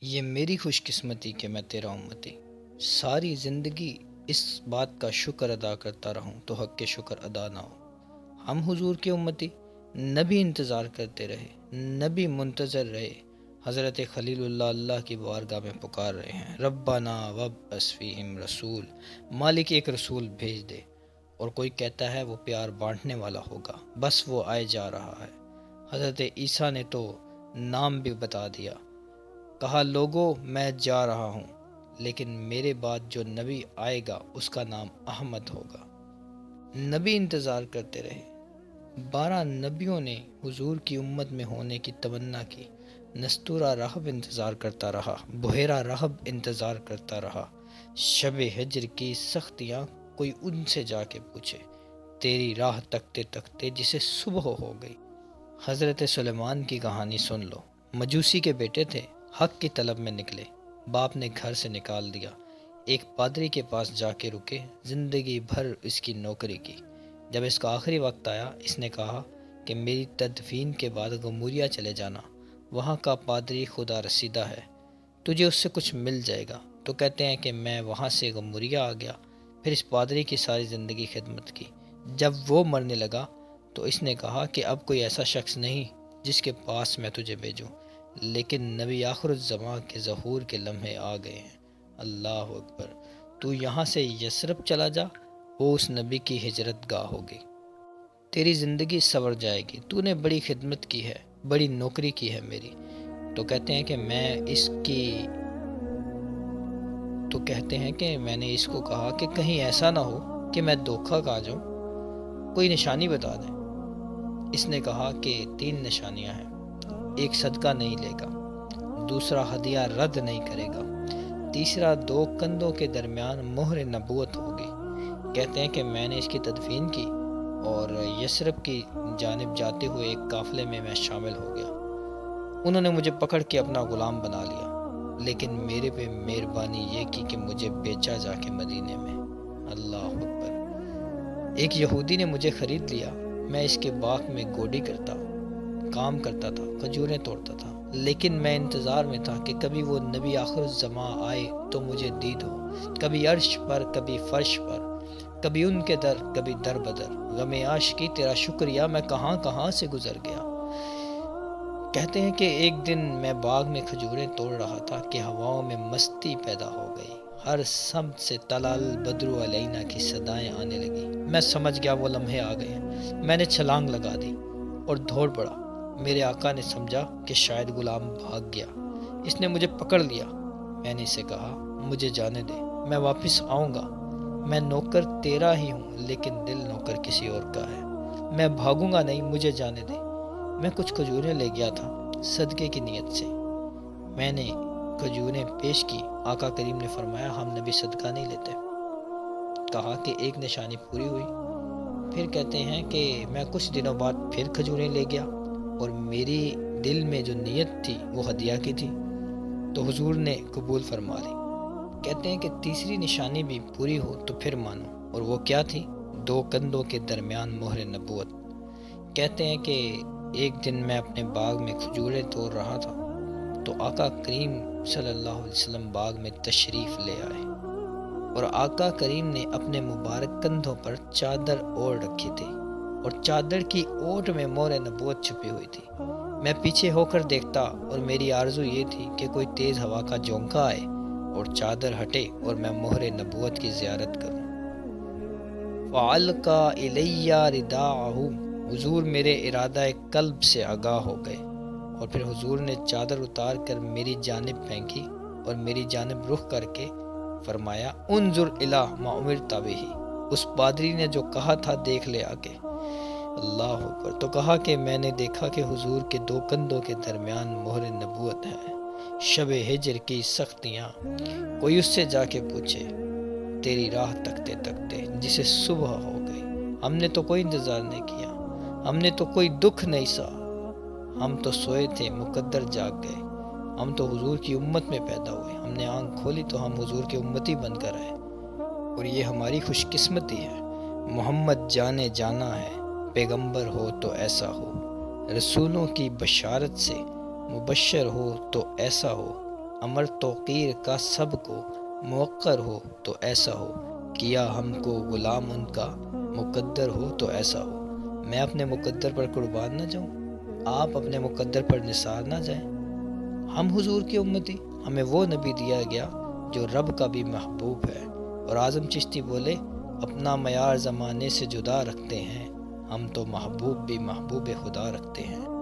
یہ میری خوش قسمتی کہ میں تیرا امتی، ساری زندگی اس بات کا شکر ادا کرتا رہوں تو حق کے شکر ادا نہ ہو۔ ہم حضور کے امتی، نبی انتظار کرتے رہے، نبی منتظر رہے، حضرت خلیل اللہ کی بارگاہ میں پکار رہے ہیں، ربنا وابعث فیہم رسول، مالک ایک رسول بھیج دے۔ اور کوئی کہتا ہے وہ پیار بانٹنے والا ہوگا، بس وہ آئے جا رہا ہے۔ حضرت عیسیٰ نے تو نام بھی بتا دیا، کہا لوگو میں جا رہا ہوں، لیکن میرے بعد جو نبی آئے گا اس کا نام احمد ہوگا۔ نبی انتظار کرتے رہے، 12 نبیوں نے حضور کی امت میں ہونے کی تمنا کی۔ نستورہ راہب انتظار کرتا رہا، بحیرہ راہب انتظار کرتا رہا۔ شب ہجر کی سختیاں کوئی ان سے جا کے پوچھے، تیری راہ تکتے تکتے جسے صبح ہو گئی۔ حضرت سلیمان کی کہانی سن لو، مجوسی کے بیٹے تھے، حق کی طلب میں نکلے، باپ نے گھر سے نکال دیا، ایک پادری کے پاس جا کے رکے، زندگی بھر اس کی نوکری کی۔ جب اس کا آخری وقت آیا، اس نے کہا کہ میری تدفین کے بعد غموریا چلے جانا، وہاں کا پادری خدا رسیدہ ہے، تجھے اس سے کچھ مل جائے گا۔ تو کہتے ہیں کہ میں وہاں سے غموریا آ گیا، پھر اس پادری کی ساری زندگی خدمت کی۔ جب وہ مرنے لگا تو اس نے کہا کہ اب کوئی ایسا شخص نہیں جس کے پاس میں تجھے بھیجوں، لیکن نبی آخر الزماں کے ظہور کے لمحے آ گئے ہیں۔ اللہ اکبر، تو یہاں سے یثرب چلا جا، وہ اس نبی کی ہجرت گاہ ہوگی، تیری زندگی سنور جائے گی، تو نے بڑی خدمت کی ہے، بڑی نوکری کی ہے میری۔ تو کہتے ہیں کہ میں نے اس کو کہا کہ کہیں ایسا نہ ہو کہ میں دھوکہ کھا جاؤں، کوئی نشانی بتا دیں۔ اس نے کہا کہ 3 نشانیاں ہیں، ایک صدقہ نہیں لے گا، دوسرا ہدیہ رد نہیں کرے گا، تیسرا 2 کندھوں کے درمیان مہر نبوت ہوگی۔ کہتے ہیں کہ میں نے اس کی تدفین کی اور یثرب کی جانب جاتے ہوئے ایک قافلے میں شامل ہو گیا۔ انہوں نے مجھے پکڑ کے اپنا غلام بنا لیا، لیکن میرے پہ مہربانی یہ کی کہ مجھے بیچا جا کے مدینے میں۔ اللہ اکبر، ایک یہودی نے مجھے خرید لیا، میں اس کے باغ میں گوڈی کرتا، کام کرتا تھا، کھجوریں توڑتا تھا، لیکن میں انتظار میں تھا کہ کبھی وہ نبی آخر الزماں آئے تو مجھے دید ہو، کبھی عرش پر، کبھی فرش پر، کبھی ان کے در، کبھی در بدر، غم عاشقی تیرا شکریہ میں کہاں کہاں سے گزر گیا۔ کہتے ہیں کہ ایک دن میں باغ میں کھجوریں توڑ رہا تھا کہ ہواؤں میں مستی پیدا ہو گئی، ہر سمت سے طلع البدر علینا کی صدائیں آنے لگی۔ میں سمجھ گیا وہ لمحے آ گئے ہیں، میں نے چھلانگ لگا دی اور دوڑ پڑا۔ میرے آقا نے سمجھا کہ شاید غلام بھاگ گیا، اس نے مجھے پکڑ لیا۔ میں نے اسے کہا مجھے جانے دے، میں واپس آؤں گا، میں نوکر تیرا ہی ہوں لیکن دل نوکر کسی اور کا ہے، میں بھاگوں گا نہیں، مجھے جانے دے۔ میں کچھ کھجوریں لے گیا تھا صدقے کی نیت سے، میں نے کھجوریں پیش کی، آقا کریم نے فرمایا ہم نبی صدقہ نہیں لیتے۔ کہا کہ ایک نشانی پوری ہوئی۔ پھر کہتے ہیں کہ میں کچھ دنوں بعد پھر کھجوریں لے گیا اور میری دل میں جو نیت تھی وہ ہدیہ کی تھی، تو حضور نے قبول فرما لی۔ کہتے ہیں کہ تیسری نشانی بھی پوری ہو تو پھر مانو، اور وہ کیا تھی؟ 2 کندھوں کے درمیان مہر نبوت۔ کہتے ہیں کہ ایک دن میں اپنے باغ میں کھجوریں توڑ رہا تھا تو آقا کریم صلی اللہ علیہ وسلم باغ میں تشریف لے آئے، اور آقا کریم نے اپنے مبارک کندھوں پر چادر اوڑھ رکھی تھی، اور چادر کی اوٹ میں مہر نبوت چھپی ہوئی تھی۔ میں پیچھے ہو کر دیکھتا اور میری آرزو یہ تھی کہ کوئی تیز ہوا کا جھونکا آئے اور چادر ہٹے اور میں مہر نبوت کی زیارت کروں۔ فَعَلْقَى إِلَيَّ رِدَاءَهُ، حضور میرے ارادہ قلب سے آگاہ ہو گئے، اور پھر حضور نے چادر اتار کر میری جانب پھینکی اور میری جانب رخ کر کے فرمایا انظر الی ما امرت بہ، اس پادری نے جو کہا تھا دیکھ لے آ کے۔ اللہ اکبر، تو کہا کہ میں نے دیکھا کہ حضور کے 2 کندھوں کے درمیان مہر نبوت ہے۔ شب ہجر کی سختیاں کوئی اس سے جا کے پوچھے، تیری راہ تکتے تکتے جسے صبح ہو گئی۔ ہم نے تو کوئی انتظار نہیں کیا، ہم نے تو کوئی دکھ نہیں سہا، ہم تو سوئے تھے مقدر جاگ گئے، ہم تو حضور کی امت میں پیدا ہوئے، ہم نے آنکھ کھولی تو ہم حضور کے امتی بن کر آئے، اور یہ ہماری خوش قسمتی ہے۔ محمد جانے جانا ہے، پیغمبر ہو تو ایسا ہو، رسولوں کی بشارت سے مبشر ہو تو ایسا ہو، امر توقیر کا سب کو موقر ہو تو ایسا ہو، کیا ہم کو غلام ان کا مقدر ہو تو ایسا ہو۔ میں اپنے مقدر پر قربان نہ جاؤں، آپ اپنے مقدر پر نثار نہ جائیں۔ ہم حضور کی امتی، ہمیں وہ نبی دیا گیا جو رب کا بھی محبوب ہے۔ اور اعظم چشتی بولے، اپنا معیار زمانے سے جدا رکھتے ہیں، ہم تو محبوب بھی محبوب خدا رکھتے ہیں۔